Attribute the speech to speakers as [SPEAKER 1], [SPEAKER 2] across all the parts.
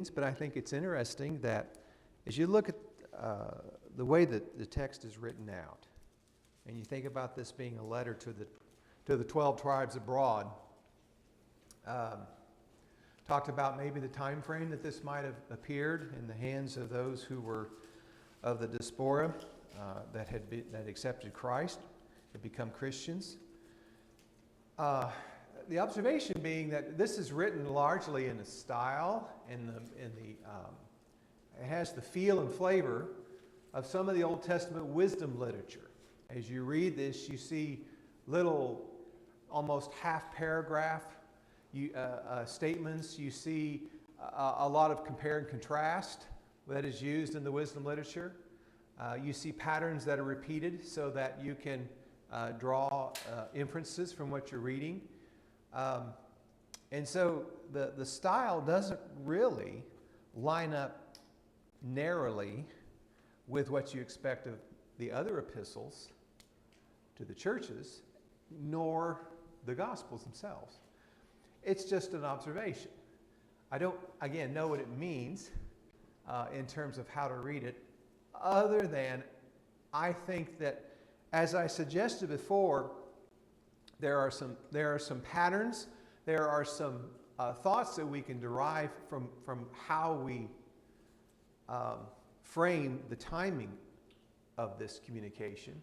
[SPEAKER 1] but I think it's interesting that as you look at the way that the text is written out, and you think about this being a letter to the 12 tribes abroad, talked about maybe the time frame that this might have appeared in the hands of those who were of the diaspora that accepted Christ, had become Christians. The observation being that this is written largely in a style, it has the feel and flavor of some of the Old Testament wisdom literature. As you read this, you see little, almost half paragraph statements. You see a lot of compare and contrast that is used in the wisdom literature. You see patterns that are repeated so that you can draw inferences from what you're reading. And so the style doesn't really line up narrowly with what you expect of the other epistles to the churches, nor the Gospels themselves. It's just an observation. I don't, again, know what it means in terms of how to read it, other than I think that, as I suggested before, there are some patterns, there are some thoughts that we can derive from how we frame the timing of this communication.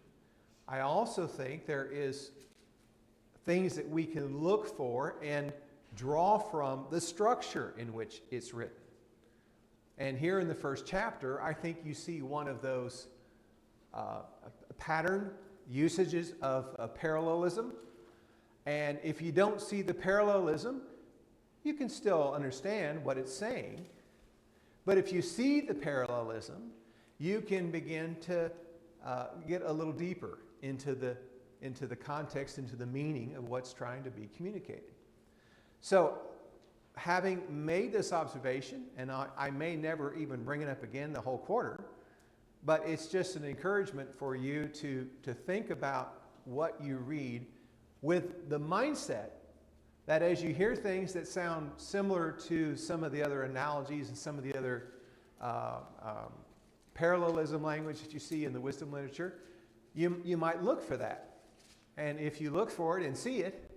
[SPEAKER 1] I also think there is things that we can look for and draw from the structure in which it's written. And here in the first chapter, I think you see one of those pattern usages of parallelism. And if you don't see the parallelism, you can still understand what it's saying. But if you see the parallelism, you can begin to get a little deeper into the context, into the meaning of what's trying to be communicated. So, having made this observation, and I may never even bring it up again the whole quarter, but it's just an encouragement for you to think about what you read with the mindset that as you hear things that sound similar to some of the other analogies and some of the other parallelism language that you see in the wisdom literature, you might look for that. And if you look for it and see it,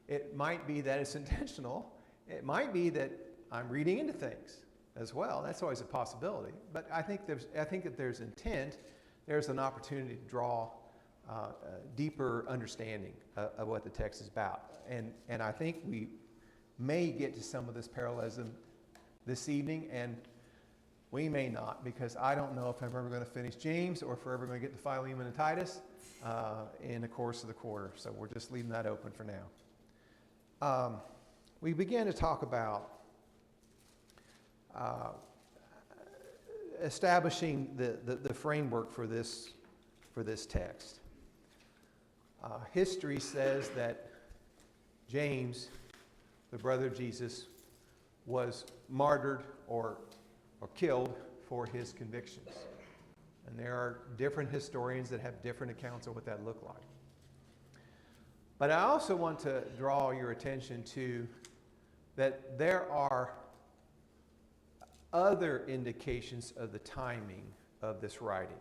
[SPEAKER 1] it might be that it's intentional. It might be that I'm reading into things as well. That's always a possibility. But I think that there's intent. There's an opportunity to draw a deeper understanding of what the text is about. And I think we may get to some of this parallelism this evening, and we may not, because I don't know if I'm ever going to finish James or if we're ever going to get to Philemon and Titus in the course of the quarter. So we're just leaving that open for now. We began to talk about establishing the framework for this text. History says that James, the brother of Jesus, was martyred or killed for his convictions. And there are different historians that have different accounts of what that looked like. But I also want to draw your attention to that there are other indications of the timing of this writing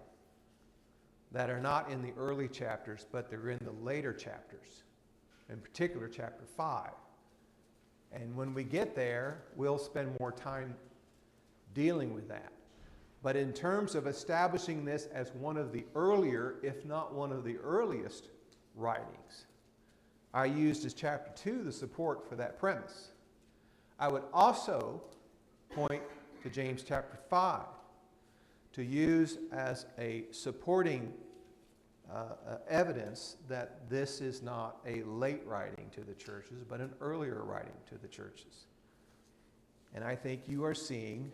[SPEAKER 1] that are not in the early chapters, but they're in the later chapters, in particular chapter 5. And when we get there, we'll spend more time dealing with that. But in terms of establishing this as one of the earlier, if not one of the earliest writings, I used as chapter 2 the support for that premise. I would also point to James chapter 5 to use as a supporting evidence that this is not a late writing to the churches, but an earlier writing to the churches. And I think you are seeing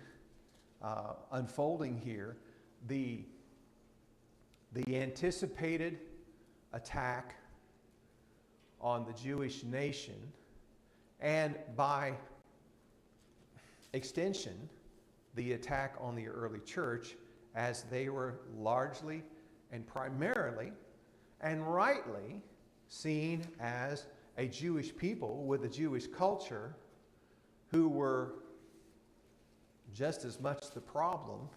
[SPEAKER 1] unfolding here the anticipated attack on the Jewish nation, and by extension, the attack on the early church, as they were largely and primarily and rightly seen as a Jewish people with a Jewish culture who were just as much the problem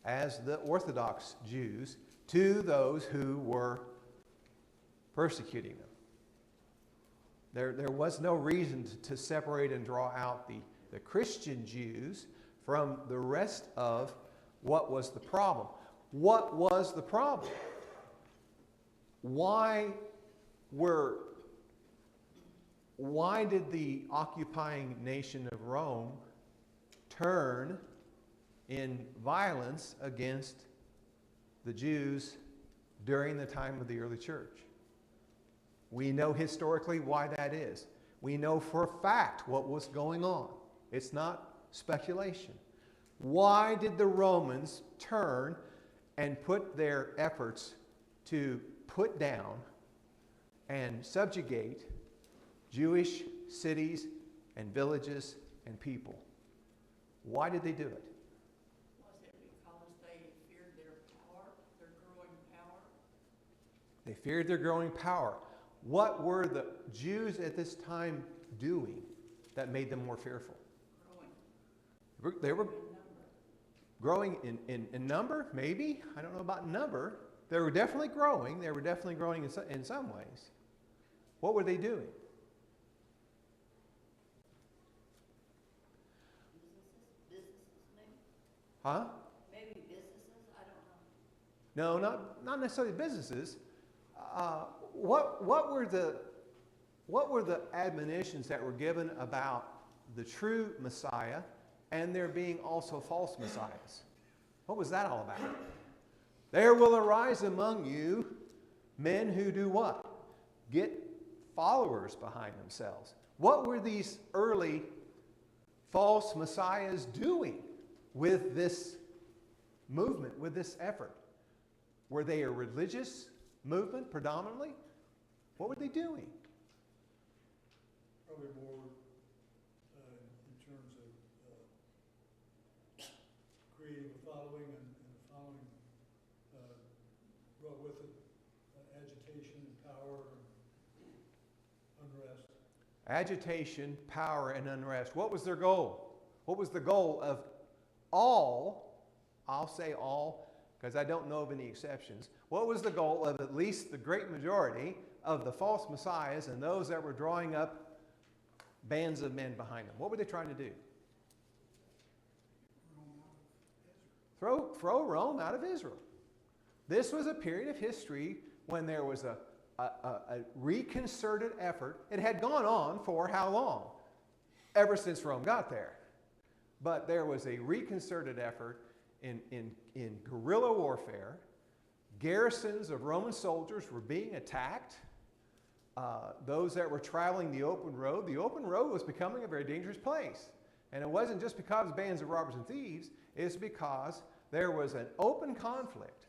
[SPEAKER 1] as the Orthodox Jews to those who were persecuting them. There was no reason to separate and draw out the Christian Jews from the rest of what was the problem. What was the problem? Why did the occupying nation of Rome turn in violence against the Jews during the time of the early church? We know historically why that is. We know for a fact what was going on. It's not speculation. Why did the Romans turn and put their efforts to put down and subjugate Jewish cities and villages and people? Why did they do it?
[SPEAKER 2] Was it because they feared their power, their growing power?
[SPEAKER 1] They feared their growing power. What were the Jews at this time doing that made them more fearful?
[SPEAKER 2] Growing.
[SPEAKER 1] They were
[SPEAKER 2] In number.
[SPEAKER 1] growing in number, maybe. I don't know about number. They were definitely growing. They were definitely growing in some ways. What were they doing?
[SPEAKER 2] Businesses maybe?
[SPEAKER 1] Huh?
[SPEAKER 2] Maybe businesses, I don't know.
[SPEAKER 1] No, not necessarily businesses. What were the admonitions that were given about the true Messiah and there being also false messiahs? What was that all about? There will arise among you men who do what? Get followers behind themselves. What were these early false messiahs doing with this movement, with this effort? Were they a religious movement predominantly? What were they doing?
[SPEAKER 3] Probably more in terms of creating a following, and the following brought with it agitation and power and unrest.
[SPEAKER 1] Agitation, power, and unrest. What was their goal? What was the goal of all, I'll say all, because I don't know of any exceptions. What was the goal of at least the great majority of the false messiahs and those that were drawing up bands of men behind them? What were they trying to do? Throw Rome out of Israel. This was a period of history when there was a reconcerted effort. It had gone on for how long? Ever since Rome got there. But there was a reconcerted effort in guerrilla warfare. Garrisons of Roman soldiers were being attacked. Those that were traveling the open road was becoming a very dangerous place. And it wasn't just because of bands of robbers and thieves, it's because there was an open conflict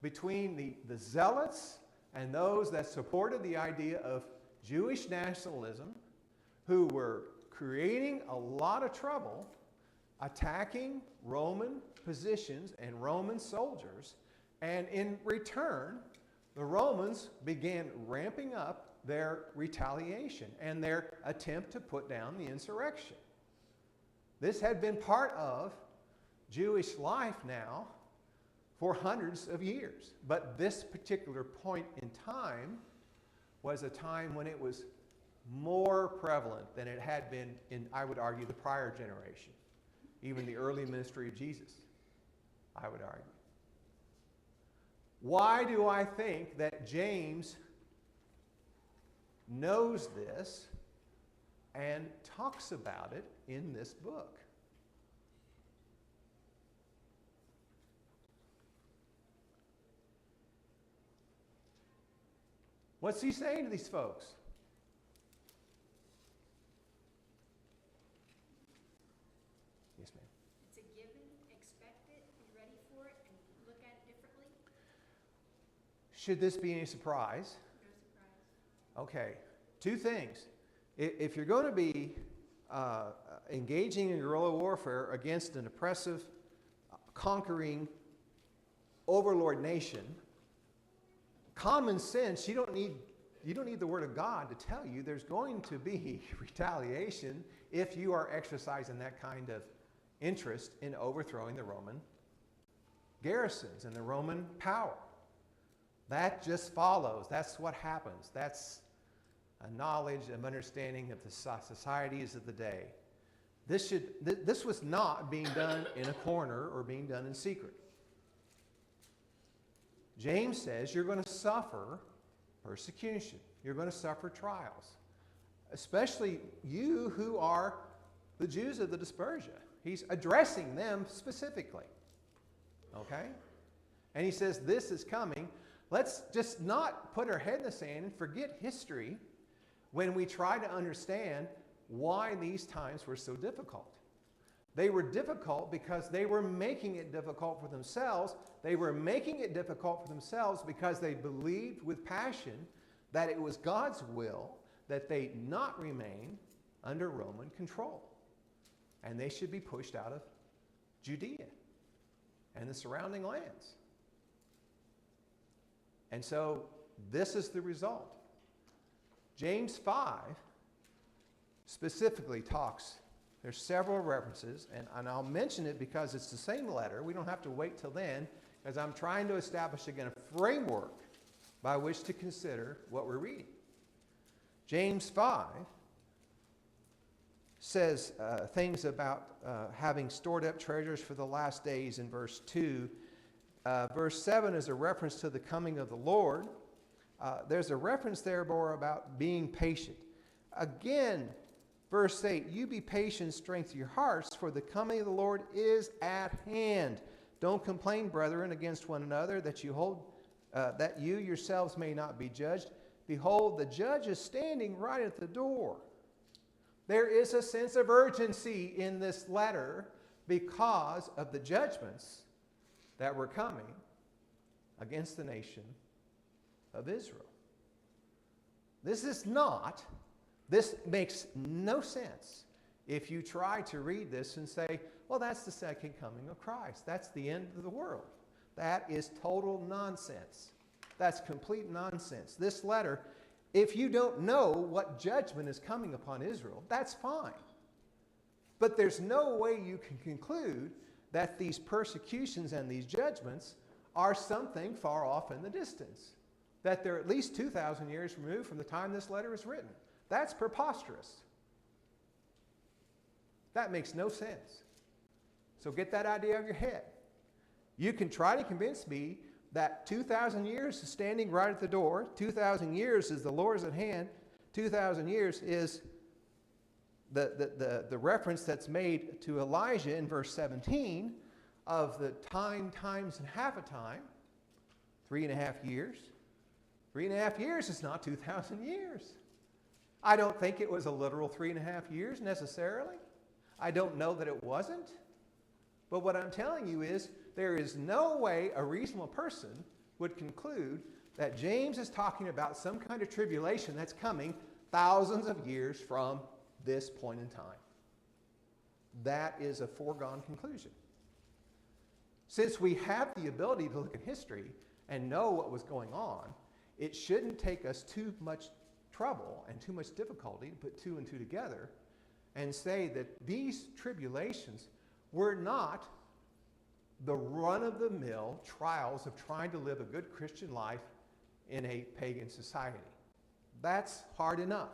[SPEAKER 1] between the zealots and those that supported the idea of Jewish nationalism, who were creating a lot of trouble, attacking Roman positions and Roman soldiers, and in return, the Romans began ramping up their retaliation and their attempt to put down the insurrection. This had been part of Jewish life now for hundreds of years. But this particular point in time was a time when it was more prevalent than it had been in, I would argue, the prior generation. Even the early ministry of Jesus, I would argue. Why do I think that James knows this and talks about it in this book? What's he saying to these folks? Yes, ma'am.
[SPEAKER 4] It's a given, expect it, be ready for it, and look at it differently.
[SPEAKER 1] Should this be any surprise?
[SPEAKER 4] No surprise.
[SPEAKER 1] Okay, two things. If you're going to be engaging in guerrilla warfare against an oppressive, conquering overlord nation, common sense, you don't need the Word of God to tell you there's going to be retaliation if you are exercising that kind of interest in overthrowing the Roman garrisons and the Roman power. That just follows. That's what happens. That's a knowledge and understanding of the societies of the day. This was not being done in a corner or being done in secret. James says you're going to suffer persecution. You're going to suffer trials. Especially you who are the Jews of the Dispersia. He's addressing them specifically. Okay? And he says this is coming. Let's just not put our head in the sand and forget history when we try to understand why these times were so difficult. They were difficult because they were making it difficult for themselves. They were making it difficult for themselves because they believed with passion that it was God's will that they not remain under Roman control. And they should be pushed out of Judea and the surrounding lands. And so this is the result. James 5 specifically talks, there's several references, and I'll mention it because it's the same letter. We don't have to wait till then, because I'm trying to establish again a framework by which to consider what we're reading. James 5 says things about having stored up treasures for the last days in verse 2. Verse 7 is a reference to the coming of the Lord. There's a reference there more about being patient. Again, verse 8, you be patient, strengthen your hearts, for the coming of the Lord is at hand. Don't complain, brethren, against one another, that you yourselves may not be judged. Behold, the judge is standing right at the door. There is a sense of urgency in this letter because of the judgments that were coming against the nation of Israel. This makes no sense if you try to read this and say, well, that's the second coming of Christ. That's the end of the world. That is total nonsense. That's complete nonsense. This letter, if you don't know what judgment is coming upon Israel, that's fine. But there's no way you can conclude that these persecutions and these judgments are something far off in the distance. That they're at least 2,000 years removed from the time this letter is written. That's preposterous. That makes no sense. So get that idea out of your head. You can try to convince me that 2,000 years is standing right at the door. 2,000 years is the Lord's at hand. 2,000 years is the reference that's made to Elijah in verse 17 of the times, and half a time, 3.5 years. 3.5 years is not 2,000 years. I don't think it was a literal 3.5 years necessarily. I don't know that it wasn't. But what I'm telling you is there is no way a reasonable person would conclude that James is talking about some kind of tribulation that's coming thousands of years from this point in time. That is a foregone conclusion. Since we have the ability to look at history and know what was going on, it shouldn't take us too much trouble and too much difficulty to put two and two together and say that these tribulations were not the run-of-the-mill trials of trying to live a good Christian life in a pagan society. That's hard enough.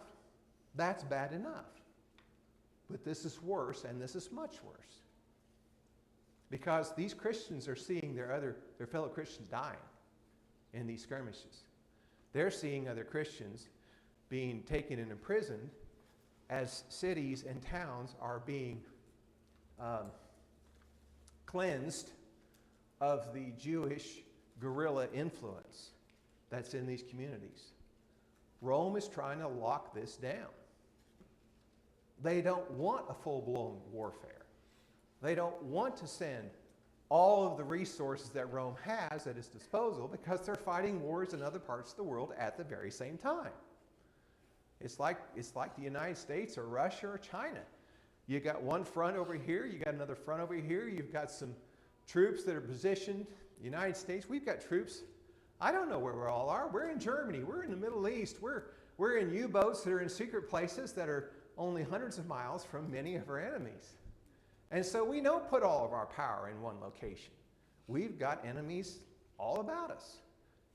[SPEAKER 1] That's bad enough. But this is worse, and this is much worse. Because these Christians are seeing their fellow Christians dying in these skirmishes. They're seeing other Christians being taken and imprisoned as cities and towns are being cleansed of the Jewish guerrilla influence that's in these communities. Rome is trying to lock this down. They don't want a full-blown warfare. They don't want to send all of the resources that Rome has at its disposal because they're fighting wars in other parts of the world at the very same time. It's like the United States or Russia or China. You got one front over here, you got another front over here, you've got some troops that are positioned. United States, we've got troops. I don't know where we all are. We're in Germany, we're in the Middle East, we're in U-boats that are in secret places that are only hundreds of miles from many of our enemies. And so we don't put all of our power in one location. We've got enemies all about us.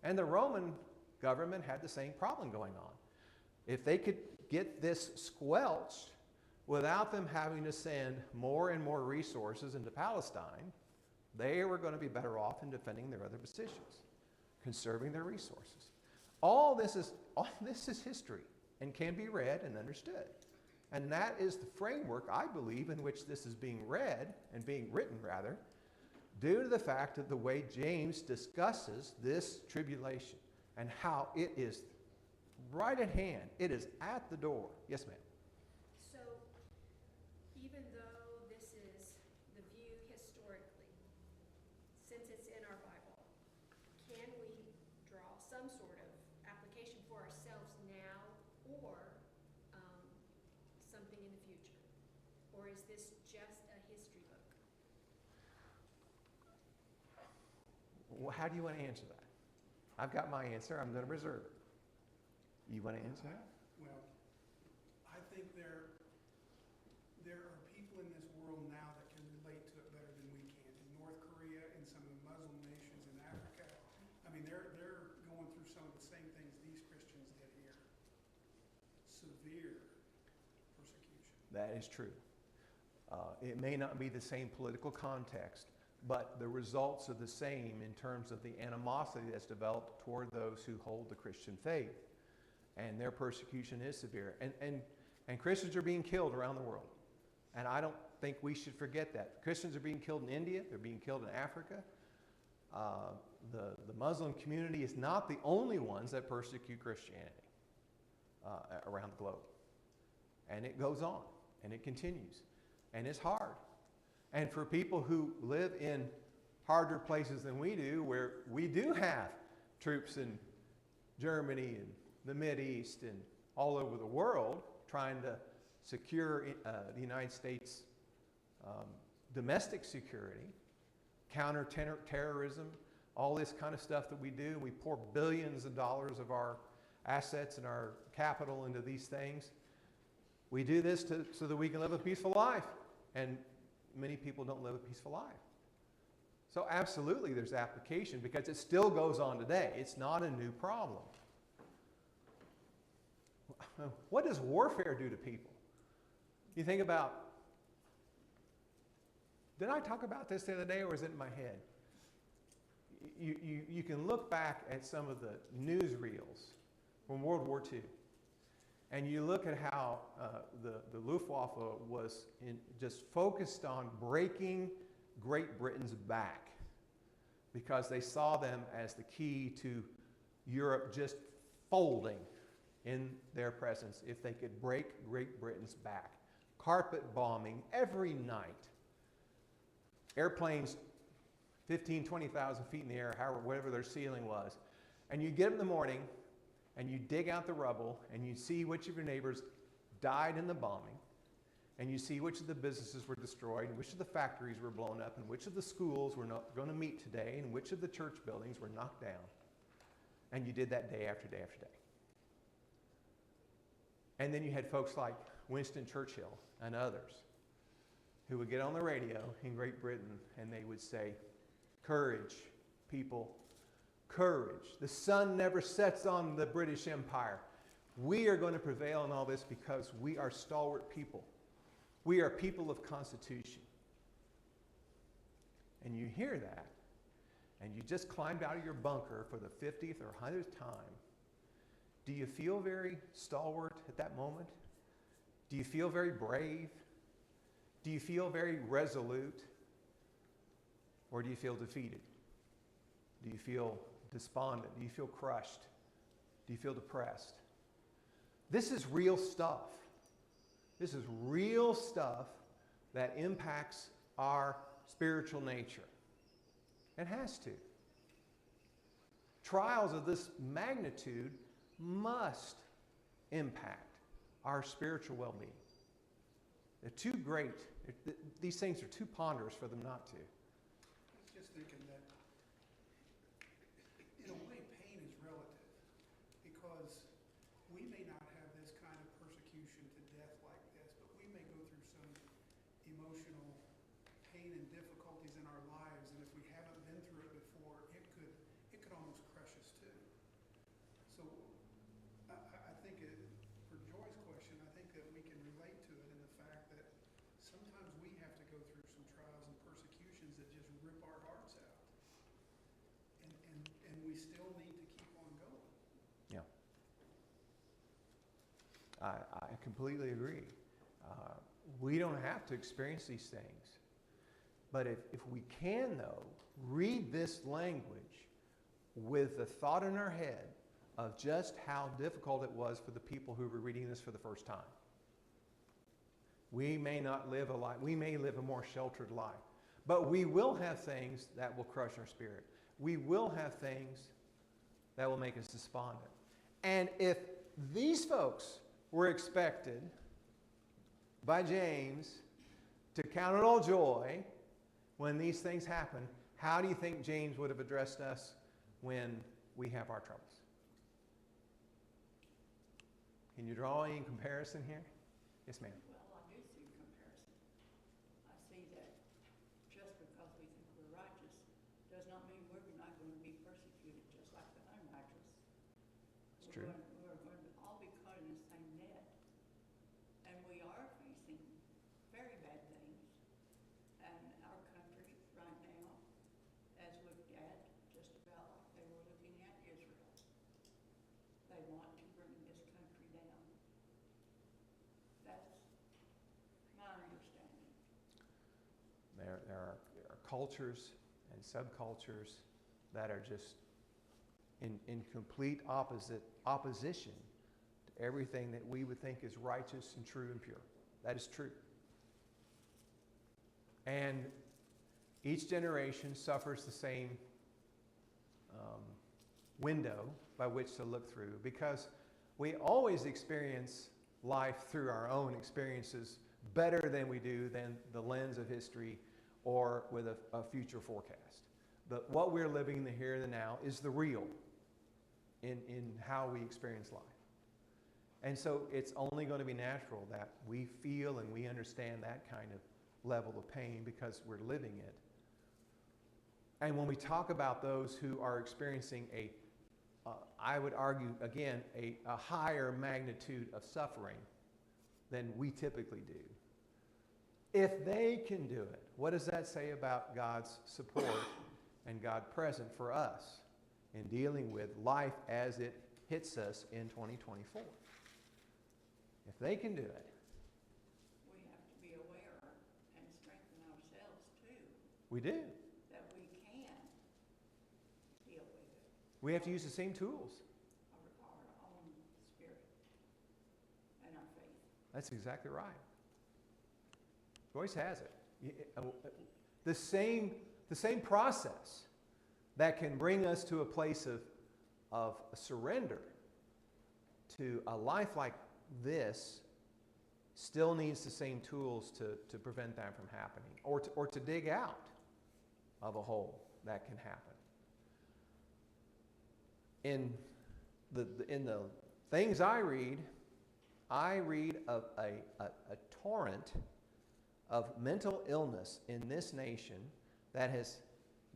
[SPEAKER 1] And the Roman government had the same problem going on. If they could get this squelched without them having to send more and more resources into Palestine, they were going to be better off in defending their other positions, conserving their resources. All this is history and can be read and understood. And that is the framework, I believe, in which this is being read and being written, rather, due to the fact of the way James discusses this tribulation and how it is right at hand. It is at the door. Yes, ma'am.
[SPEAKER 4] So, even though this is the view historically, since it's in our Bible, can we draw some sort of application for ourselves now or something in the future? Or is this just a history book?
[SPEAKER 1] Well, how do you want to answer that? I've got my answer. I'm going to reserve it. You want to answer that?
[SPEAKER 5] Well, I think there are people in this world now that can relate to it better than we can. In North Korea and some of the Muslim nations in Africa, I mean, they're going through some of the same things these Christians did here. Severe persecution.
[SPEAKER 1] That is true. It may not be the same political context, but the results are the same in terms of the animosity that's developed toward those who hold the Christian faith. And their persecution is severe. And Christians are being killed around the world. And I don't think we should forget that. Christians are being killed in India. They're being killed in Africa. The Muslim community is not the only ones that persecute Christianity around the globe. And it goes on. And it continues. And it's hard. And for people who live in harder places than we do, where we do have troops in Germany and the Mideast and all over the world trying to secure the United States domestic security, counter terrorism, all this kind of stuff that we do. We pour billions of dollars of our assets and our capital into these things. We do this so that we can live a peaceful life. And many people don't live a peaceful life. So absolutely there's application because it still goes on today. It's not a new problem. What does warfare do to people? You think about, did I talk about this the other day or was it in my head? You can look back at some of the newsreels from World War II. And you look at how the Luftwaffe was just focused on breaking Great Britain's back because they saw them as the key to Europe just folding in their presence if they could break Great Britain's back. Carpet bombing every night. Airplanes 15, 20,000 feet in the air, however, whatever their ceiling was. And you get up in the morning and you dig out the rubble and you see which of your neighbors died in the bombing, and you see which of the businesses were destroyed, and which of the factories were blown up, and which of the schools were not going to meet today, and which of the church buildings were knocked down. And you did that day after day after day. And then you had folks like Winston Churchill and others who would get on the radio in Great Britain and they would say, "Courage, people. Courage. The sun never sets on the British Empire. We are going to prevail in all this because we are stalwart people. We are people of constitution." And you hear that, and you just climbed out of your bunker for the 50th or 100th time. Do you feel very stalwart at that moment? Do you feel very brave? Do you feel very resolute? Or do you feel defeated? Do you feel despondent? Do you feel crushed? Do you feel depressed? This is real stuff. This is real stuff that impacts our spiritual nature. It has to. Trials of this magnitude must impact our spiritual well-being. They're too great. These things are too ponderous for them not to.
[SPEAKER 5] I was just thinking that, in a way, pain is relative, because we may not have this kind of persecution to death like this, but we may go through some emotional
[SPEAKER 1] I completely agree. We don't have to experience these things. But if we can, though, read this language with the thought in our head of just how difficult it was for the people who were reading this for the first time. We may not live a life, we may live a more sheltered life, but we will have things that will crush our spirit. We will have things that will make us despondent. And if these folks were expected by James to count it all joy when these things happen, how do you think James would have addressed us when we have our troubles? Can you draw any comparison here? Yes, ma'am.
[SPEAKER 2] Well, I do see comparison. I see that just because we think we're righteous does not mean we're not going to be persecuted just like the unrighteous.
[SPEAKER 1] It's true.
[SPEAKER 2] We're going to all be caught in the same net. And we are facing very bad things. And our country right now, as looked at just about like they were looking at Israel. They want to bring this country down. That's my understanding.
[SPEAKER 1] There are cultures and subcultures that are just in complete opposition to everything that we would think is righteous and true and pure. That is true. And each generation suffers the same window by which to look through, because we always experience life through our own experiences better than we do than the lens of history or with a future forecast. But what we're living in the here and the now is the real in how we experience life. And so it's only going to be natural that we feel and we understand that kind of level of pain because we're living it. And when we talk about those who are experiencing I would argue, again, a higher magnitude of suffering than we typically do. If they can do it, what does that say about God's support and God present for us in dealing with life as it hits us in 2024? If they can do it,
[SPEAKER 2] We have to be aware and strengthen ourselves too,
[SPEAKER 1] we do.
[SPEAKER 2] that we can deal with it,
[SPEAKER 1] We have to use the same tools.
[SPEAKER 2] our own spirit and our faith.
[SPEAKER 1] That's exactly right. Joyce has it. The same process that can bring us to a place of surrender to a life like this still needs the same tools to prevent that from happening, or to dig out of a hole that can happen. In the things I read of a torrent of mental illness in this nation that has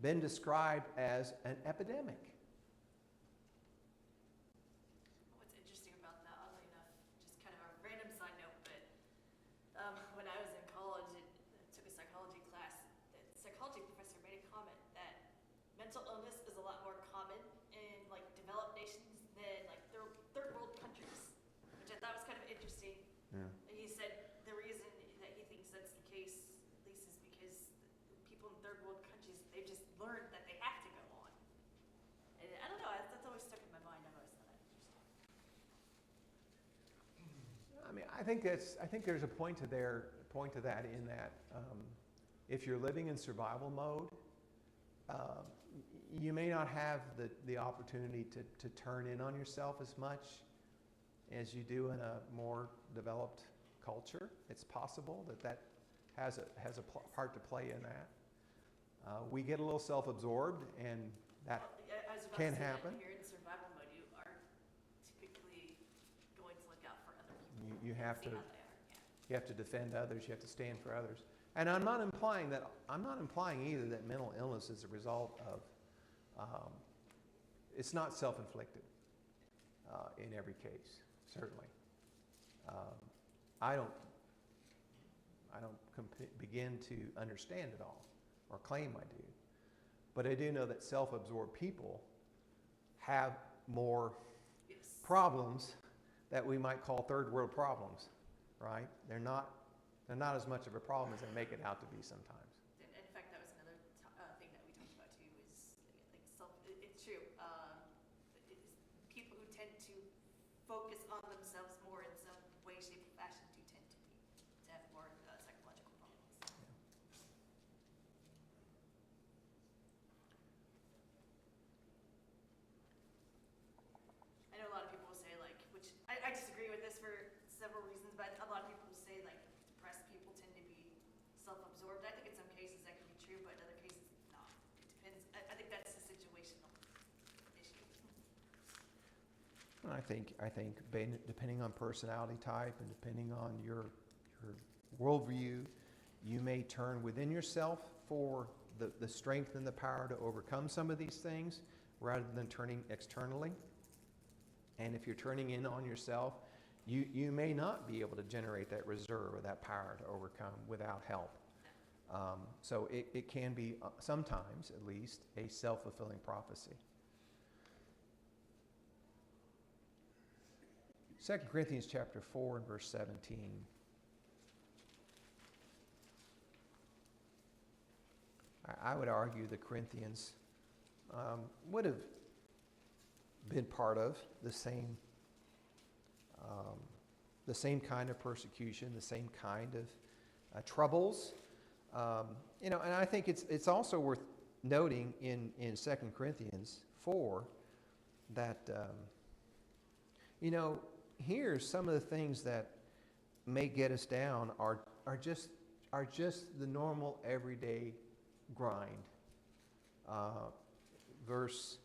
[SPEAKER 1] been described as an epidemic.
[SPEAKER 6] What's interesting about that, oddly enough, just kind of a random side note, but when I was in college, I took a psychology class. The psychology professor made a comment that mental illness is a lot more common in like developed nations than like third world countries, which I thought was kind of interesting.
[SPEAKER 1] Yeah.
[SPEAKER 6] And he said the reason that he thinks that's the case, at least, is because the people in third world countries, they've just learned that they have to go on. And I don't know, that's always stuck in my mind. I've always thought that interesting.
[SPEAKER 1] I mean, I think there's a point to that in that if you're living in survival mode, you may not have the opportunity to turn in on yourself as much as you do in a more developed culture. It's possible that has a part to play in that. We get a little self-absorbed, and that
[SPEAKER 6] Well, I was about
[SPEAKER 1] can
[SPEAKER 6] to say that
[SPEAKER 1] happen.
[SPEAKER 6] if you're in survival mode, you are typically going to look out for other people.
[SPEAKER 1] You have
[SPEAKER 6] see
[SPEAKER 1] to
[SPEAKER 6] how they are. Yeah.
[SPEAKER 1] you have to defend others. You have to stand for others. And I'm not implying either that mental illness is a result of. It's not self-inflicted in every case, certainly. I don't begin to understand it all, or claim I do. But I do know that self-absorbed people have more
[SPEAKER 6] Yes.
[SPEAKER 1] problems that we might call third world problems, right? They're not as much of a problem as they make it out to be sometimes.
[SPEAKER 6] And in fact, that was another thing that we talked about too. Is like it's true. It's people who tend to focus on themselves more in some way, shape, or fashion do tend to have more psychological problems. I know a lot of people will say, like, which I disagree with this for several reasons, but a lot of people will say, like, depressed people tend to be self-absorbed. I think in some cases that can be true, but in other cases not. It depends. I think that's a situational issue.
[SPEAKER 1] I think depending on personality type and depending on your worldview, you may turn within yourself for the strength and the power to overcome some of these things rather than turning externally. And if you're turning in on yourself, you may not be able to generate that reserve or that power to overcome without help. So it can be, sometimes at least, a self-fulfilling prophecy. 2 Corinthians chapter 4 and verse 17. I would argue the Corinthians would have been part of the same kind of persecution, the same kind of troubles. And I think it's also worth noting in 2 Corinthians 4 that, here's some of the things that may get us down are just the normal everyday grind. Verse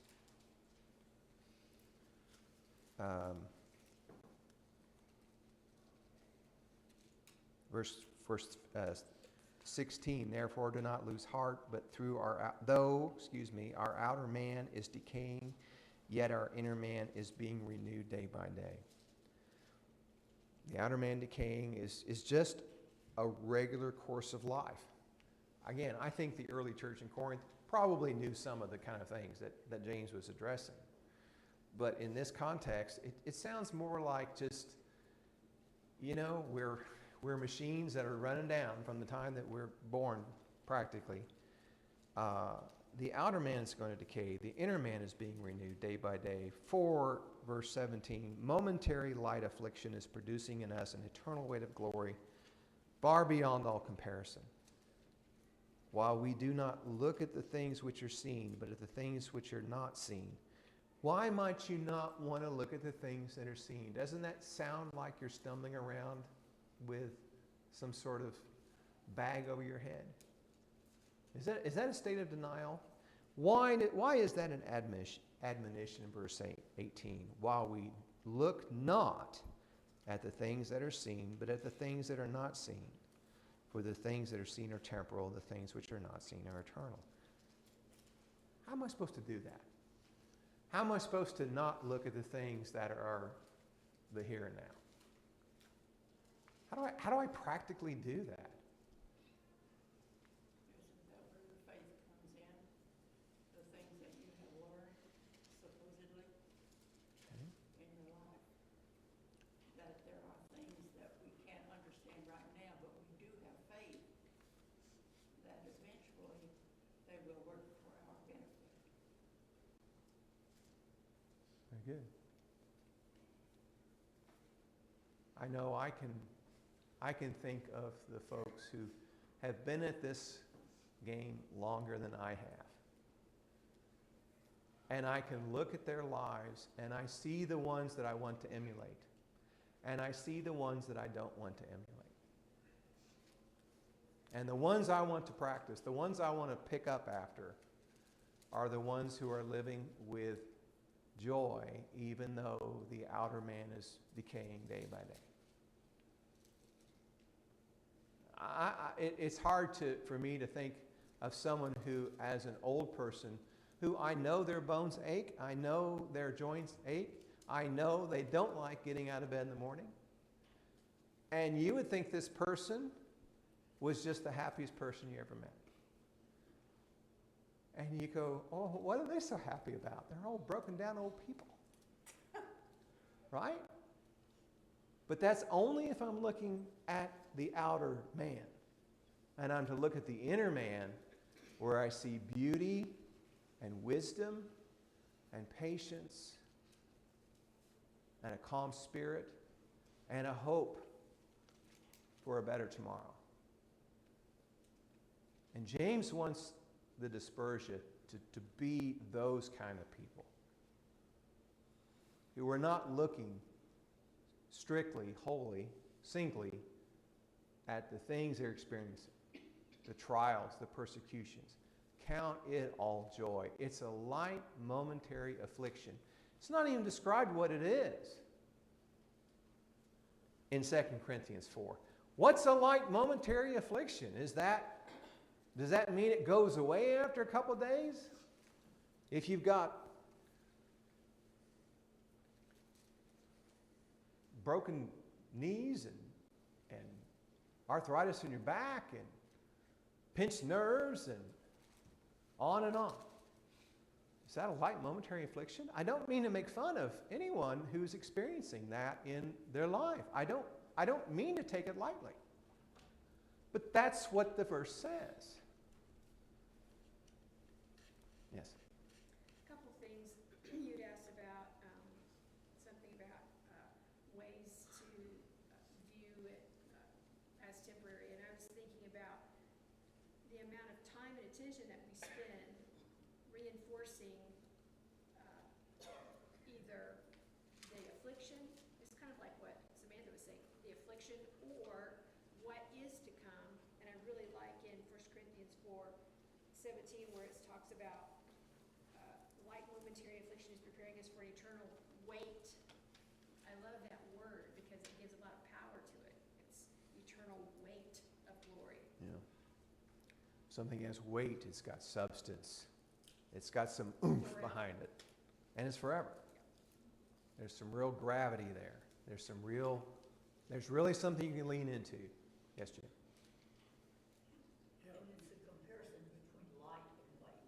[SPEAKER 1] 16, therefore do not lose heart, but though our outer man is decaying, yet our inner man is being renewed day by day. The outer man decaying is just a regular course of life. Again, I think the early church in Corinth probably knew some of the kind of things that James was addressing. But in this context, it sounds more like just, we're machines that are running down from the time that we're born, practically. The outer man is going to decay. The inner man is being renewed day by day. For, verse 17, momentary light affliction is producing in us an eternal weight of glory far beyond all comparison. While we do not look at the things which are seen, but at the things which are not seen. Why might you not want to look at the things that are seen? Doesn't that sound like you're stumbling around with some sort of bag over your head? Is that a state of denial? Why is that an admonition in verse 18? While we look not at the things that are seen, but at the things that are not seen. For the things that are seen are temporal, the things which are not seen are eternal. How am I supposed to do that? How am I supposed to not look at the things that are the here and now? How do I practically do that?
[SPEAKER 2] Isn't that where the faith comes in? The things that you have learned, supposedly, in your life. That there are things that we can't understand right now, but we do have faith that eventually they will work for our benefit.
[SPEAKER 1] Very good. I know I can think of the folks who have been at this game longer than I have. And I can look at their lives and I see the ones that I want to emulate. And I see the ones that I don't want to emulate. And the ones I want to practice, the ones I want to pick up after, are the ones who are living with joy even though the outer man is decaying day by day. It's hard for me to think of someone who, as an old person, who I know their bones ache, I know their joints ache, I know they don't like getting out of bed in the morning. And you would think this person was just the happiest person you ever met. And you go, oh, what are they so happy about? They're all broken down old people. Right? But that's only if I'm looking at the outer man. And I'm to look at the inner man where I see beauty and wisdom and patience and a calm spirit and a hope for a better tomorrow. And James wants the dispersion to be those kind of people who are not looking strictly, wholly, singly at the things they're experiencing, the trials, the persecutions. Count it all joy. It's a light, momentary affliction. It's not even described what it is in 2 Corinthians 4. What's a light, momentary affliction? Does that mean it goes away after a couple of days? If you've got broken knees and arthritis in your back and pinched nerves and on and on. Is that a light momentary affliction? I don't mean to make fun of anyone who's experiencing that in their life. I don't mean to take it lightly. But that's what the verse says. Yes.
[SPEAKER 4] A couple things you'd asked about, something about ways to view it as temporary, and I was thinking about the amount of time and attention that we spend reinforcing either the affliction, it's kind of like what Samantha was saying, the affliction or what is to come. And I really like in 1 Corinthians 4:17 where it talks about light momentary affliction is preparing us for an eternal weight. I love that word because it gives a lot of power to it. It's eternal weight of glory.
[SPEAKER 1] Yeah. Something has weight, it's got substance. It's got some oomph behind it. And it's forever. There's some real gravity there. There's really something you can lean into. Yes, Jim?
[SPEAKER 2] And it's a comparison between light and weight.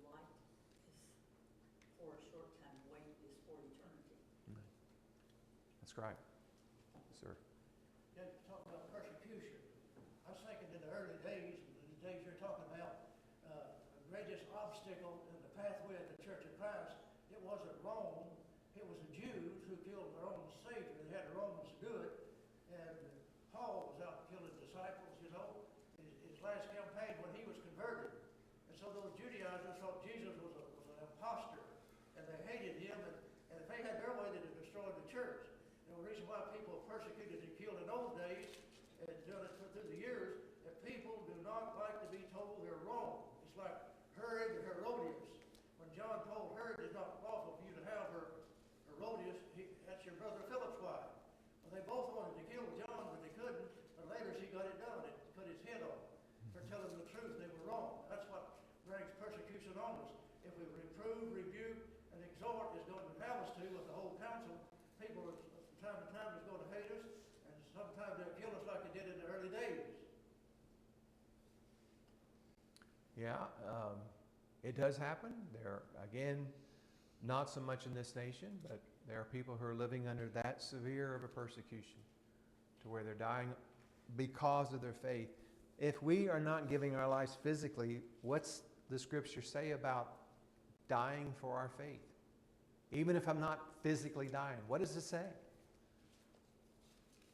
[SPEAKER 2] Light is for a short time, weight is for eternity.
[SPEAKER 1] That's right. Sir.
[SPEAKER 7] Yeah, talk about persecution. I was thinking in the early days, the days you're talking about, the greatest obstacle in the pathway of the Church of Christ, it wasn't Rome, it was the Jews who killed their own Savior. They had the Romans do it, and Paul was out killing disciples, his last campaign when he was converted. And so those Judaizers thought Jesus was an imposter, and they hated him, and if they had their way, they'd have destroyed the church. And the reason why people persecuted and killed in those days, and done it through the years, that people do not like to be told they're wrong. It's like Herod and Herodias. When John told Herod it's not lawful for you to have Herodias, that's your brother Philip's wife. Well, they both wanted to kill John, but they couldn't. But later he got it done. It cut his head off for telling the truth. They were wrong. That's what brings persecution on us. If we reprove, rebuke, and exhort, as God would have us to with the whole council, people from time to time is going to hate us, and sometimes they'll kill us like they did in the early days.
[SPEAKER 1] Yeah, it does happen. There, again, not so much in this nation, but there are people who are living under that severe of a persecution to where they're dying because of their faith. If we are not giving our lives physically, what's the scripture say about dying for our faith? Even if I'm not physically dying, what does it say?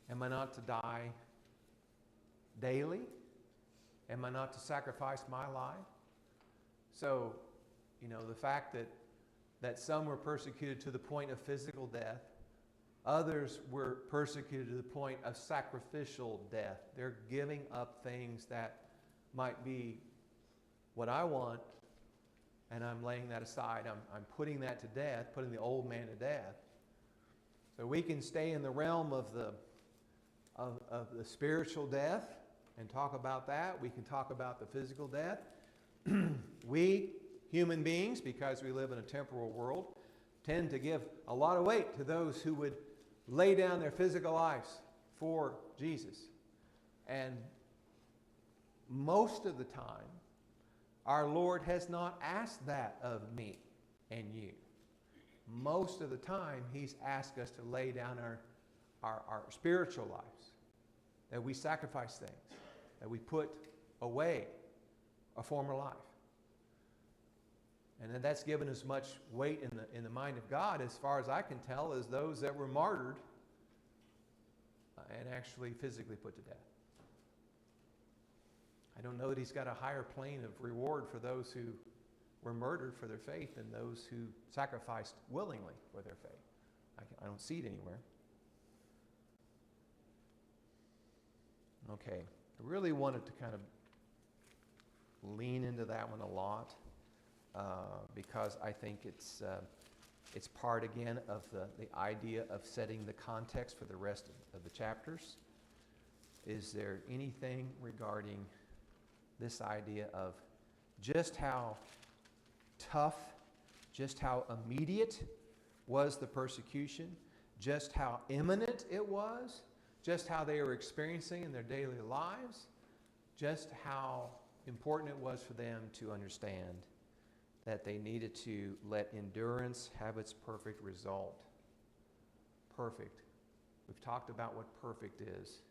[SPEAKER 1] Am I not to die daily? Am I not to sacrifice my life? So, the fact that some were persecuted to the point of physical death, others were persecuted to the point of sacrificial death. They're giving up things that might be what I want, and I'm laying that aside. I'm putting that to death, putting the old man to death. So we can stay in the realm of the spiritual death and talk about that. We can talk about the physical death. We, human beings, because we live in a temporal world, tend to give a lot of weight to those who would lay down their physical lives for Jesus. And most of the time, our Lord has not asked that of me and you. Most of the time, He's asked us to lay down our our spiritual lives, that we sacrifice things, that we put away a former life. And that's given as much weight in the mind of God, as far as I can tell, as those that were martyred and actually physically put to death. I don't know that he's got a higher plane of reward for those who were murdered for their faith than those who sacrificed willingly for their faith. I don't see it anywhere. Okay, I really wanted to kind of lean into that one a lot because I think it's part, again, of the idea of setting the context for the rest of the chapters. Is there anything regarding this idea of just how tough, just how immediate was the persecution, just how imminent it was, just how they were experiencing in their daily lives, just how important it was for them to understand that they needed to let endurance have its perfect result. Perfect. We've talked about what perfect is,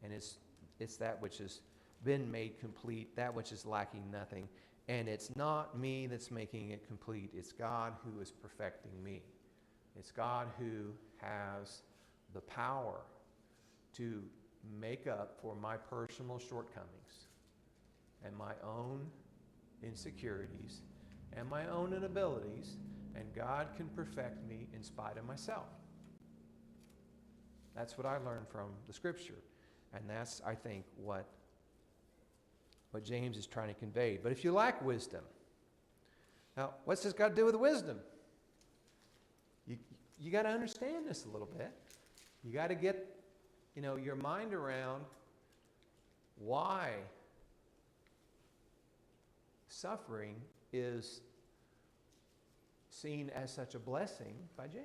[SPEAKER 1] and it's that which has been made complete, that which is lacking nothing. And it's not me that's making it complete. It's God who is perfecting me. It's God who has the power to make up for my personal shortcomings and my own insecurities and my own inabilities, and God can perfect me in spite of myself. That's what I learned from the Scripture, and that's, I think, what James is trying to convey. But if you lack wisdom, now what's this got to do with wisdom? You got to understand this a little bit. You got to get, your mind around why suffering is seen as such a blessing by James.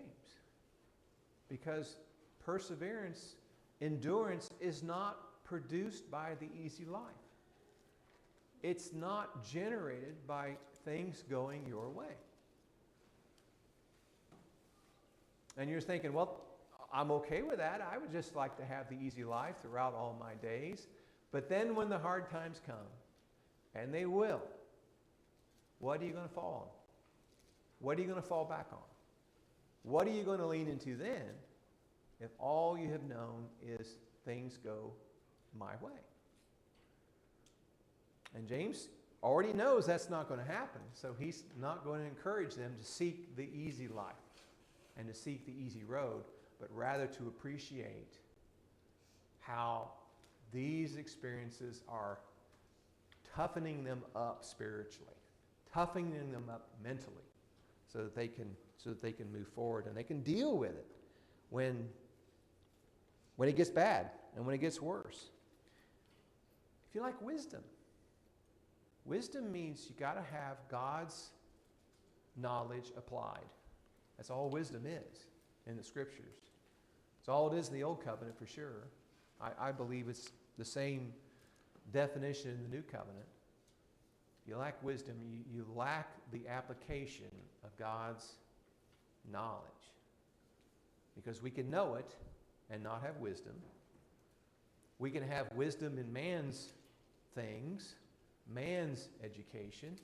[SPEAKER 1] Because perseverance, endurance is not produced by the easy life. It's not generated by things going your way. And you're thinking, well, I'm okay with that. I would just like to have the easy life throughout all my days. But then when the hard times come, and they will, what are you going to fall on? What are you going to fall back on? What are you going to lean into then if all you have known is things go my way? And James already knows that's not going to happen, so he's not going to encourage them to seek the easy life and to seek the easy road, but rather to appreciate how these experiences are toughening them up spiritually, toughening them up mentally, so that they can move forward and they can deal with it when it gets bad and when it gets worse. If you like wisdom, wisdom means you got to have God's knowledge applied. That's all wisdom is in the Scriptures. It's all it is in the Old Covenant for sure. I believe it's the same definition in the New Covenant. If you lack wisdom, you lack the application of God's knowledge. Because we can know it and not have wisdom. We can have wisdom in man's things, man's education,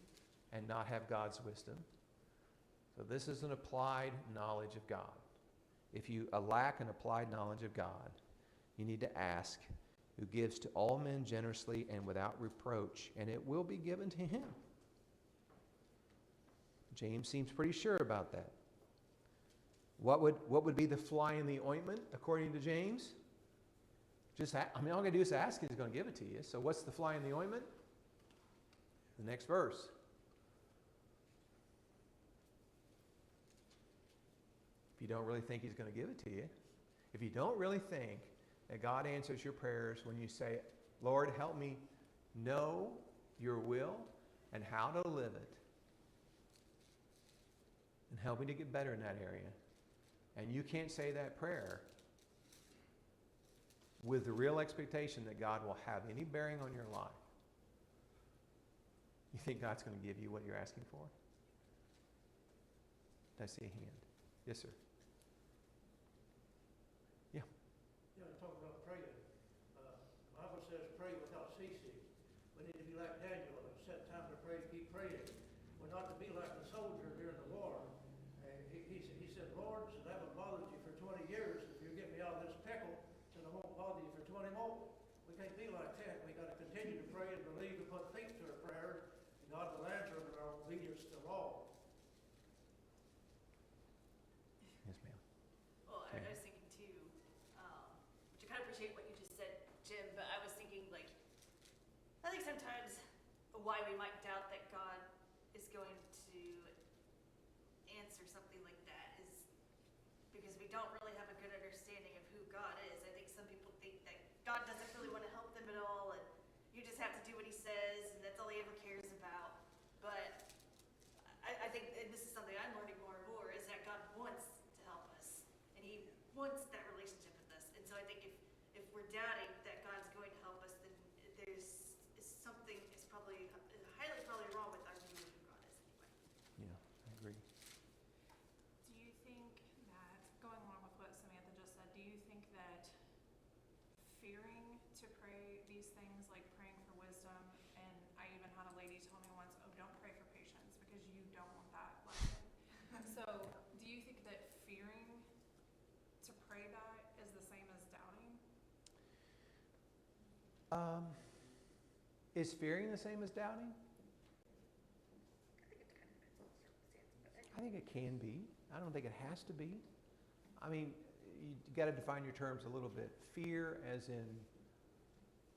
[SPEAKER 1] and not have God's wisdom. So this is an applied knowledge of God. If you lack an applied knowledge of God, you need to ask, who gives to all men generously and without reproach, and it will be given to him. James seems pretty sure about that. What would be the fly in the ointment, according to James? All I'm going to do is ask, and he's going to give it to you. So what's the fly in the ointment? The next verse. If you don't really think he's going to give it to you, if you don't really think that God answers your prayers when you say, Lord, help me know your will and how to live it, and help me to get better in that area, and you can't say that prayer with the real expectation that God will have any bearing on your life, you think God's going to give you what you're asking for? I see a hand. Yes, sir. Yeah.
[SPEAKER 7] kind of talking about praying. The Bible says pray without ceasing. We need to be like Daniel and set time to pray, keep praying. We're not to be like the soldier during the war. He said, Lord, since I haven't bothered you for 20 years, if you get me out of this pickle, then I won't bother you for 20 more. We can't be like that. We got to continue to pray and believe and put faith to our prayers. And God will answer them in our obedience to law.
[SPEAKER 1] Yes, ma'am.
[SPEAKER 6] Well, I was thinking too, which I kind of appreciate what you just said, Jim, but I was thinking like, I think sometimes why we might doubt that God is going to answer something like that is because we don't really have a good understanding of who God is. I think some people think that God doesn't really want to help them at all, and you just have to do what he says, and that's all he ever cares about. But I think, and this is something I'm learning more and more, is that God wants to help us, and he wants that relationship with us. And so I think if we're doubting that God's going to help us, then there's something is probably highly wrong with our view of who God is anyway.
[SPEAKER 1] Yeah, I agree.
[SPEAKER 8] Do you think that, going along with what Samantha just said, do you think that fearing to pray these things, like praying for wisdom, and I even had a lady tell me once, oh, don't pray for patience because you don't want that lesson. So do you think that fearing to pray that is the same as doubting?
[SPEAKER 1] Is fearing the same as doubting? I think it can be. I don't think it has to be. I mean, you got to define your terms a little bit. Fear as in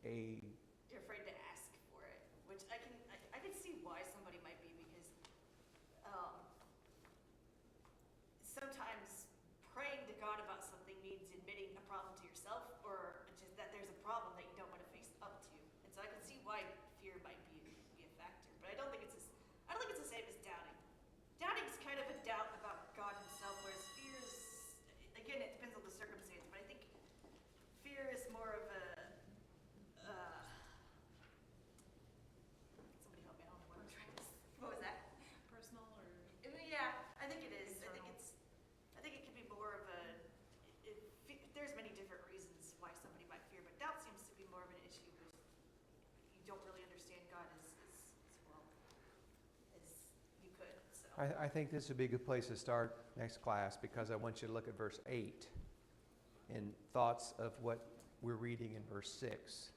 [SPEAKER 1] a,
[SPEAKER 6] You're afraid to ask for it, which I can see why somebody might be, because sometimes praying to God about something means admitting a problem to yourself, or just that there's a problem that you don't want to face up to. And so I can see why fear might be a factor, but I don't think it's the same as doubting. Doubting is kind of a doubt about God himself, whereas fear is, again, it depends on the circumstance, but I think fear is more of a somebody help me, I don't know what I'm trying to say. What was that?
[SPEAKER 8] Personal or?
[SPEAKER 6] I mean, yeah, I think it is. I think it could be more of a, there's many different reasons why somebody might fear, but doubt seems to be more of an issue with you don't really understand God as well as you could, so.
[SPEAKER 1] I think this would be a good place to start next class, because I want you to look at verse 8 and thoughts of what we're reading in verse 6.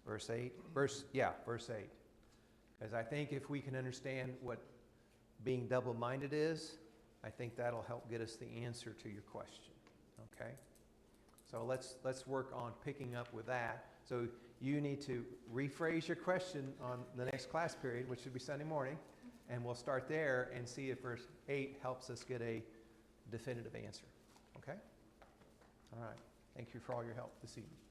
[SPEAKER 1] Verse 8? Verse 8. Because I think if we can understand what being double-minded is, I think that'll help get us the answer to your question. Okay? So let's work on picking up with that. So you need to rephrase your question on the next class period, which should be Sunday morning, and we'll start there and see if verse 8 helps us get a definitive answer. Okay? All right. Thank you for all your help this evening.